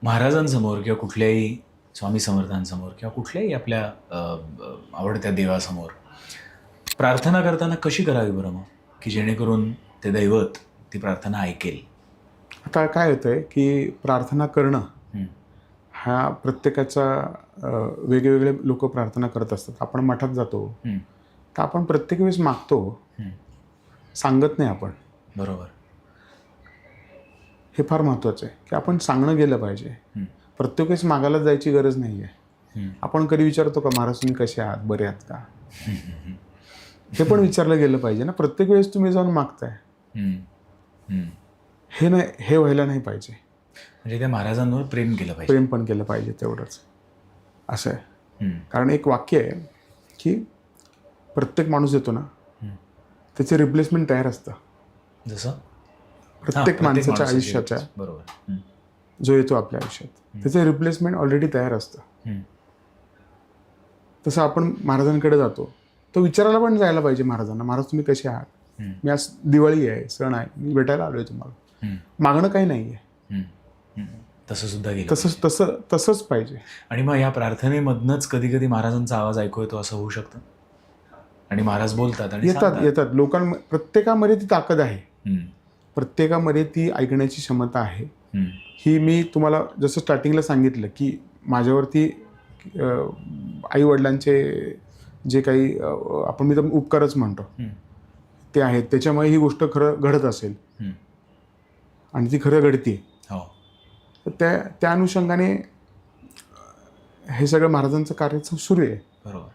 महाराजांसमोर किंवा कुठल्याही स्वामी समर्थांसमोर किंवा कुठल्याही आपल्या आवडत्या देवासमोर प्रार्थना करताना कशी करावी बरं मग, की जेणेकरून ते दैवत ती प्रार्थना ऐकेल? आता काय होतंय की प्रार्थना करणं हं, हा प्रत्येकाचा वेगवेगळे लोक प्रार्थना करत असतात. आपण मठात जातो हं, तर आपण प्रत्येक वेळेस मागतो, हं. सांगत नाही आपण. बरोबर. हे फार महत्त्वाचं आहे की आपण सांगणं गेलं पाहिजे. हं, प्रत्येक वेळेस मागायला जायची गरज नाही आहे. हं, आपण कधी विचारतो का महाराज तुम्ही कसे आहात, बरे आहात का? हं, हं, हे पण विचारलं गेलं पाहिजे ना. प्रत्येक वेळेस तुम्ही जाऊन मागताय, हं, हं. हे नाही, हे व्हायला नाही पाहिजे. म्हणजे त्या महाराजांवर प्रेम केलं पाहिजे. प्रेम पण केलं पाहिजे तेवढंच, असं आहे. हं, कारण एक वाक्य आहे की प्रत्येक माणूस येतो ना हं. त्याचे रिप्लेसमेंट तयार असतं. जसं प्रत्येक माणसाच्या आयुष्याच्या बरोबर. हं, जो येतो आपल्या आयुष्यात त्याचं रिप्लेसमेंट ऑलरेडी तयार असतं. हं, तसं आपण महाराजांकडे जातो तो विचारायला पण जायला पाहिजे महाराजांना, महाराज तुम्ही कसे आहात, हं, मी आज दिवाळी आहे, सण आहे, मी भेटायला आलोय तुम्हाला. हं, मागणं काही नाही आहे. हं, हं. तसं सुद्धा गेलं. तसंच पाहिजे. आणि मग या प्रार्थनेमधनंच कधी कधी महाराजांचा आवाज ऐकू येतो असं होऊ शकतं, आणि महाराज बोलतात आणि सांगतात. येतात प्रत्येकामध्ये ती ताकद आहे. हं, प्रत्येकामध्ये ती ऐकण्याची क्षमता आहे. हं, ही मी तुम्हाला जसं स्टार्टिंगला सांगितलं की माझ्यावरती आई वडिलांचे जे काही आपण मी तर उपकारच म्हणतो हं, ते आहेत, त्याच्यामुळे ही गोष्ट खरं घडत असेल हं. आणि ती खरं घडते. हो. तर त्या अनुषंगाने हे सगळं महाराजांचं कार्य सुरू आहे. बरोबर.